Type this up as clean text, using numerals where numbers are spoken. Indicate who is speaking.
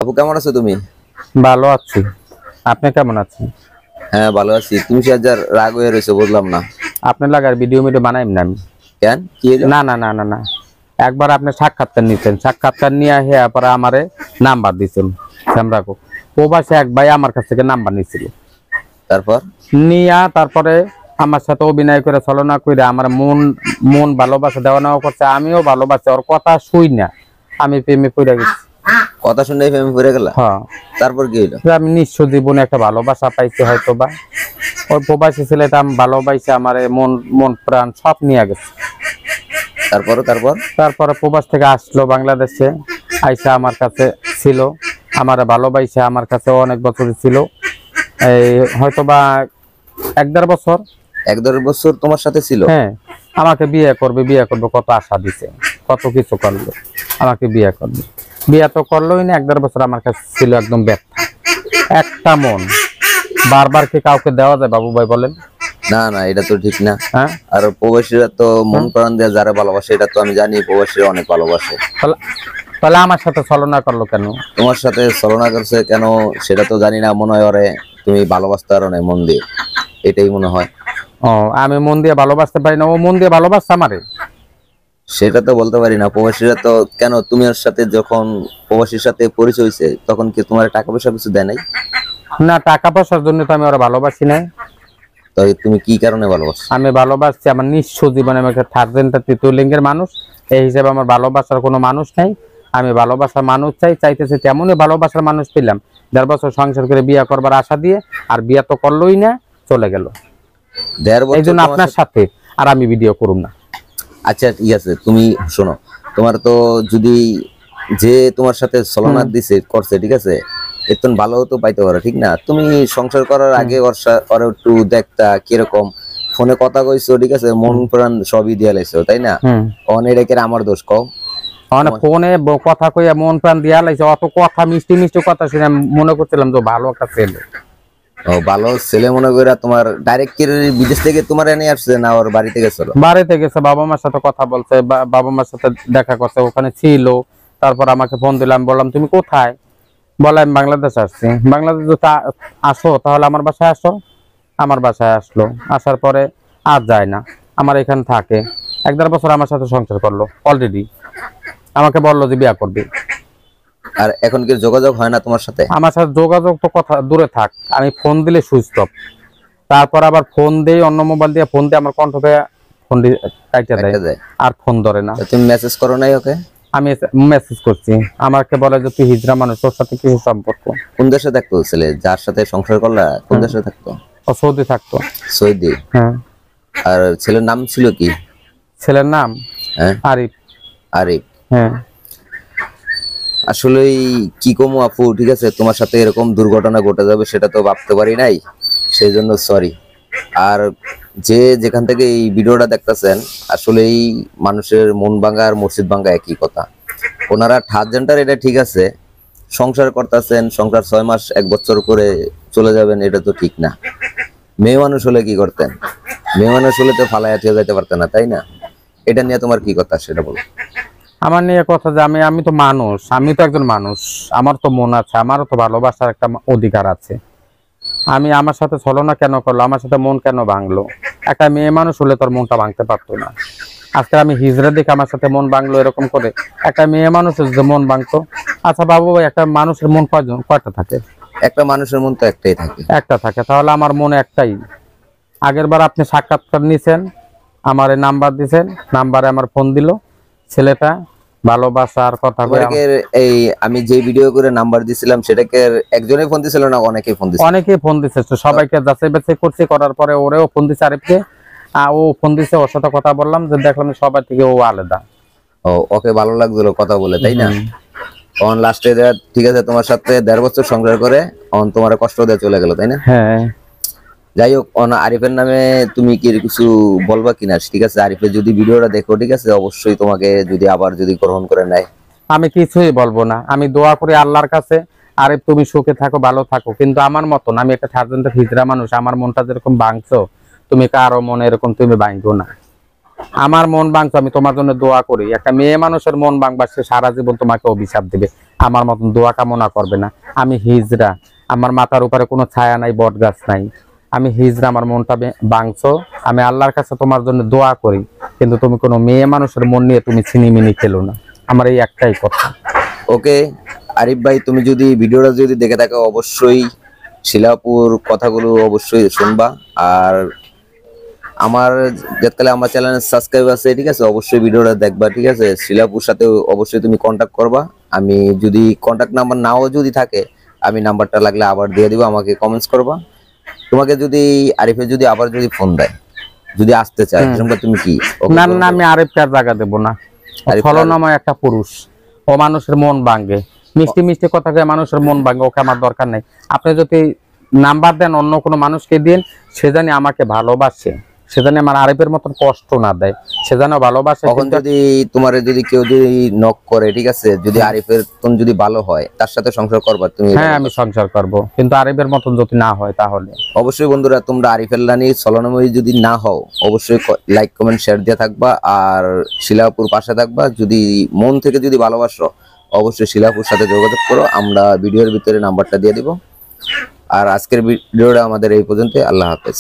Speaker 1: আপু কেমন আছো তুমি?
Speaker 2: ভালো আছি। আপনি কেমন আছেন?
Speaker 1: হ্যাঁ ভালো আছি। তুমি সে আজ রাগ হয়ে রয়েছো বুঝলাম না।
Speaker 2: আপনার লাগার ভিডিও বানাইম না আমি।
Speaker 1: কেন কি হলো?
Speaker 2: না না না না না, একবার আপনি সাক্ষাৎকার নিতেন, সাক্ষাৎকার নিয়ে হেয়া পরে আমারে নাম্বার দিছেন শ্যামরাকো। প্রবাসে এক ভাই আমার কাছ থেকে নাম্বার নিছিল,
Speaker 1: তারপর
Speaker 2: নিয়া তারপরে আমার সাথে অভিনয় করে ছলনা করে আমার মন মন ভালোবাসা দেওয়া নেওয়া করছে, আমিও ভালোবাসি। ওর কথা শুই না আমি প্রেমে পড়ে গেছি।
Speaker 1: কথা শুনে ফেমে পড়ে গেলা?
Speaker 2: হ্যাঁ।
Speaker 1: তারপর কি হলো?
Speaker 2: আমি নিঃস্ব জীবনে একটা ভালোবাসা পাইছি হয়তো বা। ওই প্রবাসী ছেলেটা আমি ভালোবাসি, আমার মন মন প্রাণ সব নিয়ে গেছে। তারপরে প্রবাস থেকে আসলো বাংলাদেশে, আইসা আমার কাছে ছিল, আমার ভালোবাসা আমার কাছে অনেক বছর ছিল। এই হয়তো বা 1-1.5 বছর।
Speaker 1: 1-1.5 বছর তোমার সাথে ছিল?
Speaker 2: হ্যাঁ, আমাকে বিয়ে করবে কত আশা দিছে, কত কিছু করলো, আমাকে বিয়ে করবে। বিয়ে তো করলোই না, 1-1.5 বছর আমার কাছে ছিল একদম ব্যর্থ একটা মন। বারবার কি কাউকে দেওয়া যায় বাবু ভাই বলেন?
Speaker 1: না না, এটা তো ঠিক না।
Speaker 2: হ্যাঁ,
Speaker 1: আর প্রবাসীরা তো মন প্রাণ দিয়ে যারা ভালোবাসে, এটা তো আমি জানি প্রবাসীরা অনেক ভালোবাসে।
Speaker 2: তাহলে আমার সাথে ছলনা করলো কেন?
Speaker 1: তোমার সাথে ছলনা করছে কেন সেটা তো জানি না, মনে হয় ওরে তুমি ভালোবাসতে পারো না মন দিয়ে, এটাই মনে হয়।
Speaker 2: ও, আমি মন দিয়ে ভালোবাসতে পারি না, ও মন দিয়ে ভালোবাসছে আমারে?
Speaker 1: সেটা তো বলতে পারি না। প্রবাসীরা তো কেন, তুমি ওর সাথে যখন প্রবাসীর সাথে পরিচয় হয়েছে তখন কি তোমার টাকা পয়সা কিছু দেয় নাই?
Speaker 2: না, টাকা পয়সার জন্য তো আমি ওরা ভালোবাসি না।
Speaker 1: তো তুমি কি কারণে ভালোবাসো?
Speaker 2: আমি ভালোবাসছি আমার নিঃস্ব জীবনে, আমি একটা থার্ড জেন্ডার তৃতীয় লিঙ্গের মানুষ, এই হিসেবে আমার ভালোবাসার কোনো মানুষ নাই। আমি ভালোবাসার মানুষ চাইতেছি, তেমনই ভালোবাসার মানুষ পেলাম। 1.5 বছর সংসার করে বিয়ে করবার আশা দিয়ে, আর বিয়ে তো করলোই না, চলে গেল।
Speaker 1: 1.5 বছর
Speaker 2: এই জন্য আপনার সাথে আর আমি ভিডিও করুম না।
Speaker 1: আচ্ছা ঠিক আছে, তুমি শোনো, তোমার তো যদি যে তোমার সাথে ছলনা দিছে করছে, ঠিক আছে, এর তো ভালো তো পাইতে পারো, ঠিক না? তুমি সংসার করার আগে ওর একটু দেখতা কিরকম, ফোনে কথা কইছো, ঠিক আছে, মন প্রাণ সবই দিয়া লাইছো, তাই না? এটা আমার দোষ কও?
Speaker 2: ফোনে কথা কইয়া মন প্রাণ দিয়া লাইছে, অত কথা মিষ্টি মিষ্টি কথা শুনে মনে করছিলাম তো ভালো একটা ছেলে।
Speaker 1: ও, ভালো ছেলে মনে করে তোমার ডাইরেক্ট বিদেশ থেকে তোমার এনে আসছে না ওর বাড়িতে গেছিল?
Speaker 2: বাড়িতে গেছে, বাবা মার সাথে কথা বলছে, বাবা মার সাথে দেখা করছে, ওখানে ছিল। তারপর আমাকে ফোন দিলাম, বললাম তুমি কোথায়? বলে আমি বাংলাদেশ আসছি। বাংলাদেশ আসো তাহলে আমার বাসায় আসো। আমার বাসায় আসলো, আসার পরে আর যায় না, আমার এখানে থাকে। 1.5 বছর আমার সাথে সংসার করলো অলরেডি, আমাকে বললো যে বিয়ে করবে।
Speaker 1: আর এখন কি যোগাযোগ হয় না তোমার সাথে?
Speaker 2: আমার সাথে যোগাযোগ তো কথা দূরে থাক, আমি ফোন দিলে সুইচ অফ। তারপর আবার ফোন দেই, অন্য মোবাইল দিয়ে ফোন দিয়ে আমার কণ্ঠ পেয়ে ফোন কাইটা দেয়, আর ফোন ধরে না।
Speaker 1: তুমি মেসেজ করো নাই ওকে?
Speaker 2: আমি মেসেজ করছি, আমাকে বলে যে তুই হিজড়া মানুষ, তোর সাথে কি সম্পর্ক?
Speaker 1: কোন দেশে থাকতো ছেলে যার সাথে সংসার করলা? কোন দেশে থাকতো?
Speaker 2: ও সৌদি থাকতো।
Speaker 1: সৌদি?
Speaker 2: হ্যাঁ।
Speaker 1: আর ছেলের নাম ছিল কি?
Speaker 2: ছেলের নাম আরিফ।
Speaker 1: আরিফ?
Speaker 2: হ্যাঁ।
Speaker 1: আসলেই কি কমু আপু, ঠিক আছে, তোমার সাথে এরকম দুর্ঘটনা ঘটে যাবে সেটা তো ভাবতে পারি নাই, সেই জন্য সরি। আর যে যেখান থেকে এই ভিডিওটা দেখতেছেন, আসলেই মানুষের মন ভাঙা আর মসজিদ ভাঙা একই কথা। ওনারা থার্ড জেন্ডার, এটা ঠিক আছে, সংসার করতেছেন, সংসার 6 মাস 1 বছর করে চলে যাবেন, এটা তো ঠিক না। মেয়ে মানুষ হলে কি করতেন? মেয়ে মানুষ হলে তো ফালাইয়া থেকে যাইতে পারতেন না, তাই না? এটা নিয়ে তোমার কি কথা সেটা বলো।
Speaker 2: আমার নিয়ে কথা যে আমি তো মানুষ, আমি তো একজন মানুষ, আমার তো মন আছে, আমারও তো ভালোবাসার একটা অধিকার আছে। আমি আমার সাথে ছলনা কেন করলো, আমার সাথে মন কেন ভাঙলো? একটা মেয়ে মানুষ হলে তোর মনটা ভাঙতে পারতো না। আজকে আমি হিজড়া দেখে আমার সাথে মন ভাঙলো এরকম করে, একটা মেয়ে মানুষের যে মন ভাঙতো। আচ্ছা বাবু ভাই, একটা মানুষের মন কয়টা থাকে?
Speaker 1: একটা মানুষের মন তো একটাই থাকে।
Speaker 2: একটা থাকে, তাহলে আমার মনে একটাই। আগের বার আপনি সাক্ষাৎকার নিছেন, আমার নাম্বার দিছেন, নাম্বারে আমার ফোন দিল ছেলেটা, ভালোবাসার কথা
Speaker 1: এই আমি যে ভিডিও করে নাম্বার দিছিলাম সেটাকে একজনই ফোন দিছিল না অনেকেই ফোন দিছে?
Speaker 2: অনেকেই ফোন দিছে, সবাইকে যাচাই বাছাই করছি, করার পরে ওরেও ফোন দিছে আরিফকে, ও ফোন দিছে, ওর সাথে কথা বললাম, যে দেখলাম সবার থেকে ও আলাদা।
Speaker 1: ও, ওকে ভালো লাগছিল কথা বলে, তাই না? অন লাস্টে ঠিক আছে, তোমার সাথে 1.5 বছর সংসার করে অন তোমার কষ্ট দিয়ে চলে গেল, তাই না?
Speaker 2: হ্যাঁ।
Speaker 1: যাই হোক, আরিফের নামে তুমি কি কিছু বলবা কিনা? ঠিক আছে, আরিফের যদি ভিডিওটা দেখো, ঠিক আছে, অবশ্যই তোমাকে যদি আবার যদি গ্রহণ করে নেয়।
Speaker 2: আমি কিছুই বলবো না, আমি দোয়া করি আল্লাহর কাছে, আরিফ তুমি সুখে থাকো, ভালো থাকো। কিন্তু আমার মতন, আমি একটা থার্ড জেন্ডার হিজড়া মানুষ, আমার মনটা যেরকম ভাঙছো, তুমি কারো মনে এরকম তুমি ভাঙবো না। আমার মন ভাঙতো, আমি তোমার জন্য দোয়া করি। একটা মেয়ে মানুষের মন ভাঙবা, সে সারা জীবন তোমাকে অভিশাপ দিবে, আমার মতন দোয়া কামনা করবে না। আমি হিজড়া, আমার মাথার উপরে কোনো ছায়া নাই, বট গাছ নাই, আমি হিজড়া, আমার মনটা ভাঙছো। আমি আল্লাহর কাছে তোমার জন্য দোয়া করি, কিন্তু তুমি কোনো মেয়ে মানুষের মন নিয়ে তুমি ছিনিমিনি খেলো না। আমার এই একটাই কথা।
Speaker 1: ওকে আরিফ ভাই, তুমি যদি ভিডিওটা যদি দেখে থাকো অবশ্যই শিলাপুর কথাগুলো অবশ্যই শুনবা। আর আমার যেতকালে আমার চ্যানেলে সাবস্ক্রাইব আছে, ঠিক আছে, অবশ্যই ভিডিওটা দেখবা, ঠিক আছে। শিলাপুর সাথে অবশ্যই তুমি কন্টাক্ট করবা। আমি যদি কন্টাক্ট নাম্বার নাও যদি থাকে, আমি নাম্বারটা লাগলে আবার দিয়ে দিব, আমাকে কমেন্টস করবা। তোমাকে যদি আরিফে যদি আবার যদি ফোন দেয়, যদি আসতে চায়, সেরকম তুমি কি
Speaker 2: না না, আমি আরেকটা জায়গা দেবো না। ছলনাময় একটা পুরুষ, ও মানুষের মন ভাঙে, মিষ্টি মিষ্টি কথা কয়ে মানুষের মন ভাঙে, ওকে আমার দরকার নেই। আপনি যদি নাম্বার দেন অন্য কোনো মানুষকে দিন, সে জানি আমাকে ভালোবাসে, সে জানি আমার আরিফের মতন কষ্ট না দেয়, সে যেন ভালোবাসে।
Speaker 1: তখন যদি তোমার যদি কেউ যদি নক করে, ঠিক আছে, যদি আরিফের তুমি যদি ভালো হয়, তার সাথে সংসার করবা তুমি?
Speaker 2: হ্যাঁ, আমি সংসার করব, কিন্তু আরিফের মতন যদি না হয় তাহলে।
Speaker 1: অবশ্যই বন্ধুরা, তোমরা আরিফের লানি ছলনাময়ী যদি না হও, অবশ্যই লাইক কমেন্ট শেয়ার দিয়ে থাকবা, আর শিলাপুর পাশে থাকবা। যদি মন থেকে যদি ভালোবাসো, অবশ্যই শিলাপুর সাথে যোগাযোগ করো, আমরা ভিডিওর ভিতরে নাম্বারটা দিয়ে দিব। আর আজকের ভিডিওটা আমাদের এই পর্যন্ত। আল্লাহ হাফেজ।